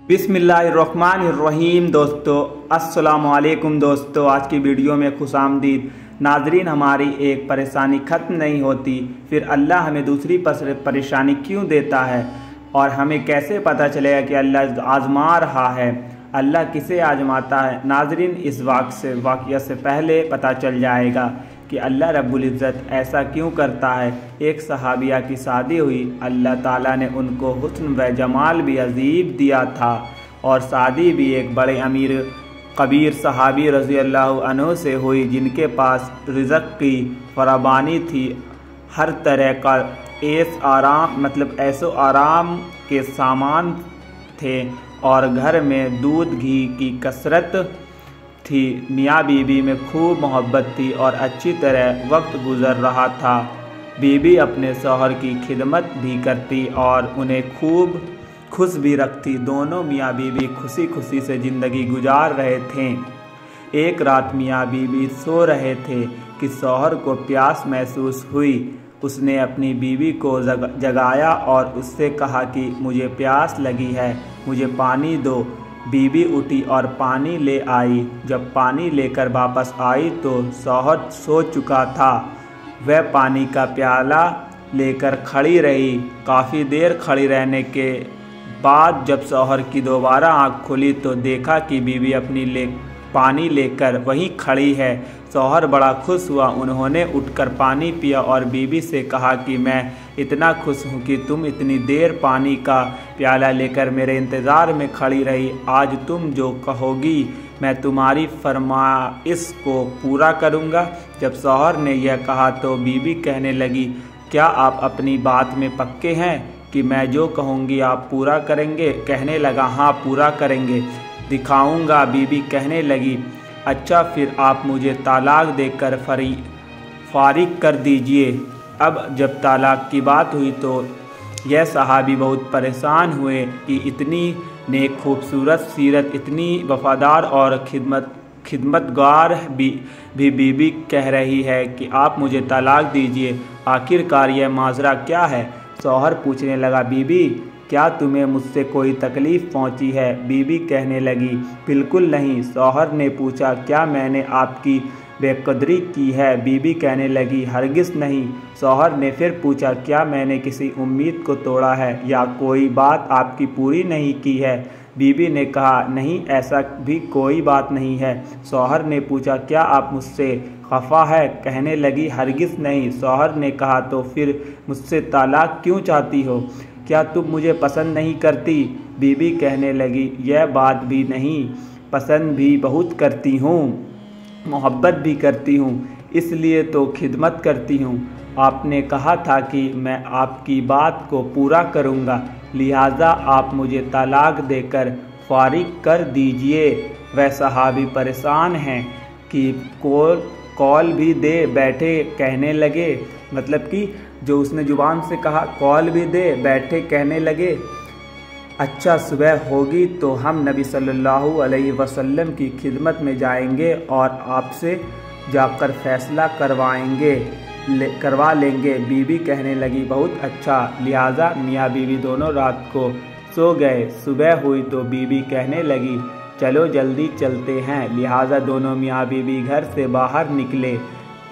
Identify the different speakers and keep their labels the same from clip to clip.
Speaker 1: बिस्मिल्लाहिर्रहमानिर्रहीम। दोस्तों अस्सलामुअलैकुम। दोस्तों आज की वीडियो में खुशामदीद। नाजरीन, हमारी एक परेशानी ख़त्म नहीं होती, फिर अल्लाह हमें दूसरी परेशानी क्यों देता है और हमें कैसे पता चलेगा कि अल्लाह आज़मा रहा है? अल्लाह किसे आज़माता है? नाजरीन, इस वाक़या से पहले पता चल जाएगा कि अल्लाह रब्बुल इज़्ज़त ऐसा क्यों करता है। एक सहाबिया की शादी हुई, अल्लाह ताला ने उनको हुस्न व जमाल भी अजीब दिया था और शादी भी एक बड़े अमीर कबीर सहाबी रज़ी अल्लाह अन्हु से हुई, जिनके पास रिज़्क़ की फराबानी थी। हर तरह का ऐसो आराम के सामान थे और घर में दूध घी की कसरत थी। मियाँ बीबी में खूब मोहब्बत थी और अच्छी तरह वक्त गुजर रहा था। बीबी अपने शौहर की खिदमत भी करती और उन्हें खूब खुश भी रखती। दोनों मियाँ बीबी खुशी खुशी से ज़िंदगी गुजार रहे थे। एक रात मियाँ बीबी सो रहे थे कि शौहर को प्यास महसूस हुई। उसने अपनी बीवी को जगाया और उससे कहा कि मुझे प्यास लगी है, मुझे पानी दो। बीबी उठी और पानी ले आई। जब पानी लेकर वापस आई तो शौहर सो चुका था। वह पानी का प्याला लेकर खड़ी रही। काफ़ी देर खड़ी रहने के बाद जब शौहर की दोबारा आँख खुली तो देखा कि बीवी अपनी पानी लेकर वहीं खड़ी है। शौहर बड़ा खुश हुआ। उन्होंने उठकर पानी पिया और बीवी से कहा कि मैं इतना खुश हूँ कि तुम इतनी देर पानी का प्याला लेकर मेरे इंतज़ार में खड़ी रही। आज तुम जो कहोगी मैं तुम्हारी फरमाइश को पूरा करूँगा। जब शौहर ने यह कहा तो बीवी कहने लगी, क्या आप अपनी बात में पक्के हैं कि मैं जो कहूँगी आप पूरा करेंगे? कहने लगा, हाँ पूरा करेंगे, दिखाऊँगा। बीवी कहने लगी, अच्छा फिर आप मुझे तालाक देकर फारिग कर दीजिए। अब जब तालाक की बात हुई तो यह सहाबी बहुत परेशान हुए कि इतनी नेक खूबसूरत सीरत, इतनी वफ़ादार और खिदमतगार भी बीबी कह रही है कि आप मुझे तालाक दीजिए। आखिरकार यह माजरा क्या है? शौहर पूछने लगा, बीबी क्या तुम्हें मुझसे कोई तकलीफ़ पहुंची है? बीबी कहने लगी, बिल्कुल नहीं। शौहर ने पूछा, क्या मैंने आपकी बेकदरी की है? बीबी कहने लगी, हरगिज़ नहीं। शौहर ने फिर पूछा, क्या मैंने किसी उम्मीद को तोड़ा है या कोई बात आपकी पूरी नहीं की है? बीबी ने कहा, नहीं, ऐसा भी कोई बात नहीं है। शौहर ने पूछा, क्या आप मुझसे खफा है? कहने लगी, हरगिज़ नहीं। शौहर ने कहा, तो फिर मुझसे तालाक क्यों चाहती हो? क्या तुम मुझे पसंद नहीं करती? बीबी कहने लगी, यह बात भी नहीं, पसंद भी बहुत करती हूँ, मोहब्बत भी करती हूँ, इसलिए तो खिदमत करती हूँ। आपने कहा था कि मैं आपकी बात को पूरा करूँगा, लिहाजा आप मुझे तालाक देकर फारिग कर दीजिए। वह सहाबी परेशान हैं कि कॉल भी दे बैठे। कहने लगे, मतलब कि जो उसने ज़ुबान से कहा, कॉल भी दे बैठे। कहने लगे, अच्छा सुबह होगी तो हम नबी सल्लल्लाहु अलैहि वसल्लम की खिदमत में जाएंगे और आपसे जाकर फ़ैसला करवा लेंगे। बीबी कहने लगी, बहुत अच्छा। लिहाजा मियाँ बीवी दोनों रात को सो गए। सुबह हुई तो बीबी कहने लगी, चलो जल्दी चलते हैं। लिहाजा दोनों मियाँ बीवी घर से बाहर निकले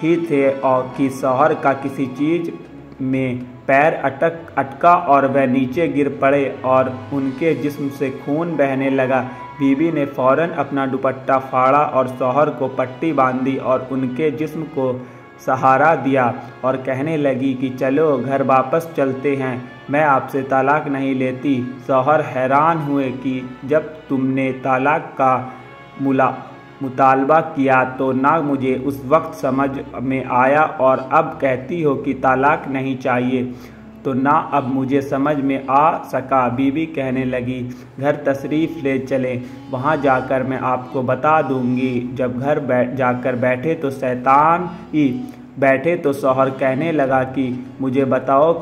Speaker 1: ही थे और कि शौहर का किसी चीज़ में पैर अटका और वह नीचे गिर पड़े और उनके जिस्म से खून बहने लगा। बीवी ने फ़ौरन अपना दुपट्टा फाड़ा और शौहर को पट्टी बांधी और उनके जिस्म को सहारा दिया और कहने लगी कि चलो घर वापस चलते हैं, मैं आपसे तालाक नहीं लेती। शौहर हैरान हुए कि जब तुमने तालाक का मुतालबा किया तो ना मुझे उस वक्त समझ में आया और अब कहती हो कि तालाक नहीं चाहिए, तो ना अब मुझे समझ में आ सका। बीबी कहने लगी, घर तशरीफ़ ले चलें, वहाँ जाकर मैं आपको बता दूँगी। जब घर जाकर बैठे तो शौहर कहने लगा कि मुझे बताओ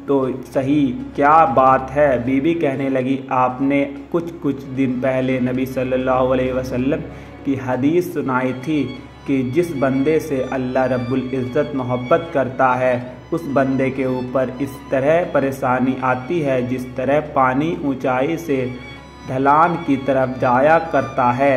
Speaker 1: तो सही क्या बात है? बीबी कहने लगी, आपने कुछ दिन पहले नबी सल्लल्लाहु अलैहि वसल्लम की हदीस सुनाई थी कि जिस बंदे से अल्लाह रब्बुल इज़्ज़त मोहब्बत करता है उस बंदे के ऊपर इस तरह परेशानी आती है जिस तरह पानी ऊंचाई से ढलान की तरफ जाया करता है।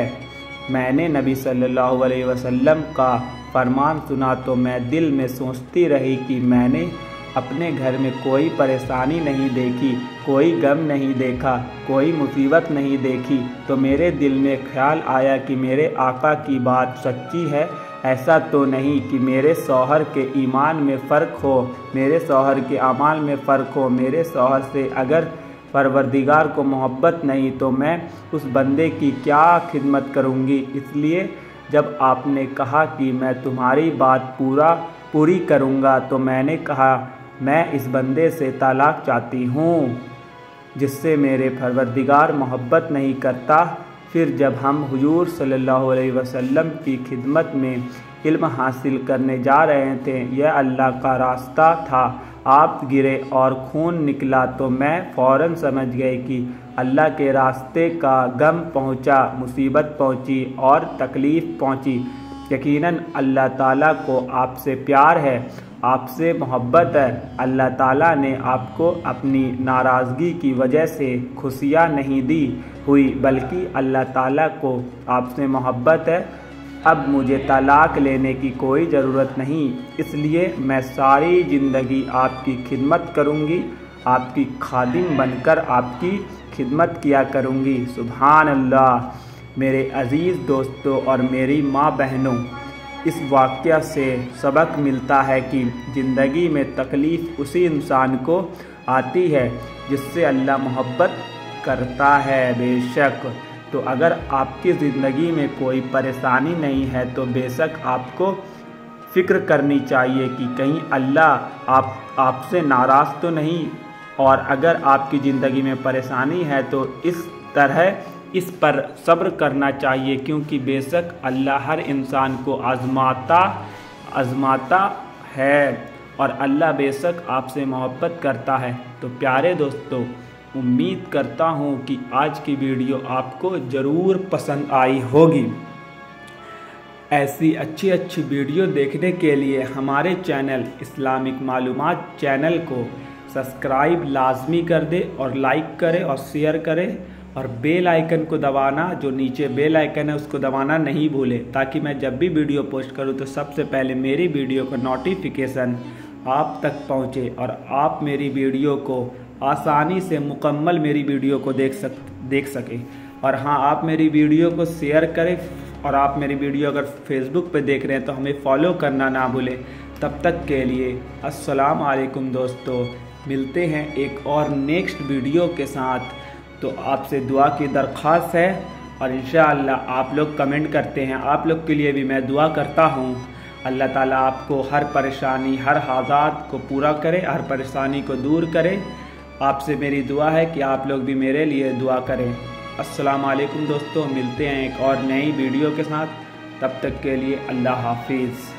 Speaker 1: मैंने नबी सल्लल्लाहु अलैहि वसल्लम का फरमान सुना तो मैं दिल में सोचती रही कि मैंने अपने घर में कोई परेशानी नहीं देखी, कोई गम नहीं देखा, कोई मुसीबत नहीं देखी। तो मेरे दिल में ख्याल आया कि मेरे आका की बात सच्ची है। ऐसा तो नहीं कि मेरे शौहर के ईमान में फ़र्क हो, मेरे शौहर के अमाल में फ़र्क हो। मेरे शौहर से अगर परवरदिगार को मोहब्बत नहीं तो मैं उस बंदे की क्या खिदमत करूँगी। इसलिए जब आपने कहा कि मैं तुम्हारी बात पूरी करूँगा तो मैंने कहा मैं इस बंदे से तलाक चाहती हूँ जिससे मेरे परवरदिगार मोहब्बत नहीं करता। फिर जब हम हुजूर सल्लल्लाहु अलैहि वसल्लम की खिदमत में इल्म हासिल करने जा रहे थे, यह अल्लाह का रास्ता था। आप गिरे और खून निकला तो मैं फ़ौरन समझ गई कि अल्लाह के रास्ते का गम पहुँचा, मुसीबत पहुँची और तकलीफ़ पहुँची। यकीनन अल्लाह ताला को आपसे प्यार है, आपसे मोहब्बत है। अल्लाह ताला ने आपको अपनी नाराज़गी की वजह से खुशियाँ नहीं दी हुई, बल्कि अल्लाह ताला को आपसे मोहब्बत है। अब मुझे तलाक लेने की कोई ज़रूरत नहीं, इसलिए मैं सारी ज़िंदगी आपकी खिदमत करूँगी, आपकी खादिम बनकर आपकी खिदमत किया करूँगी। सुभान अल्लाह। मेरे अज़ीज़ दोस्तों और मेरी माँ बहनों, इस वाक़या से सबक मिलता है कि ज़िंदगी में तकलीफ़ उसी इंसान को आती है जिससे अल्लाह मोहब्बत करता है। बेशक तो अगर आपकी ज़िंदगी में कोई परेशानी नहीं है तो बेशक आपको फ़िक्र करनी चाहिए कि कहीं अल्लाह आपसे नाराज़ तो नहीं। और अगर आपकी ज़िंदगी में परेशानी है तो इस पर सब्र करना चाहिए, क्योंकि बेशक अल्लाह हर इंसान को आज़माता है और अल्लाह बेशक आपसे मोहब्बत करता है। तो प्यारे दोस्तों, उम्मीद करता हूँ कि आज की वीडियो आपको ज़रूर पसंद आई होगी। ऐसी अच्छी वीडियो देखने के लिए हमारे चैनल इस्लामिक मालूमात चैनल को सब्सक्राइब लाजमी कर दे और लाइक करें और शेयर करें और बेल आइकन को दबाना, जो नीचे बेल आइकन है उसको दबाना नहीं भूलें, ताकि मैं जब भी वीडियो पोस्ट करूं तो सबसे पहले मेरी वीडियो का नोटिफिकेशन आप तक पहुंचे और आप मेरी वीडियो को आसानी से मुकम्मल मेरी वीडियो को देख सकें। और हाँ, आप मेरी वीडियो को शेयर करें और आप मेरी वीडियो अगर फेसबुक पे देख रहे हैं तो हमें फॉलो करना ना भूलें। तब तक के लिए अस्सलाम वालेकुम दोस्तों, मिलते हैं एक और नेक्स्ट वीडियो के साथ। तो आपसे दुआ की दरख्वास्त है और इंशाअल्लाह आप लोग कमेंट करते हैं, आप लोग के लिए भी मैं दुआ करता हूँ। अल्लाह ताला आपको हर परेशानी, हर हालात को पूरा करे, हर परेशानी को दूर करे। आपसे मेरी दुआ है कि आप लोग भी मेरे लिए दुआ करें। अस्सलाम वालेकुम दोस्तों, मिलते हैं एक और नई वीडियो के साथ। तब तक के लिए अल्लाह हाफिज़।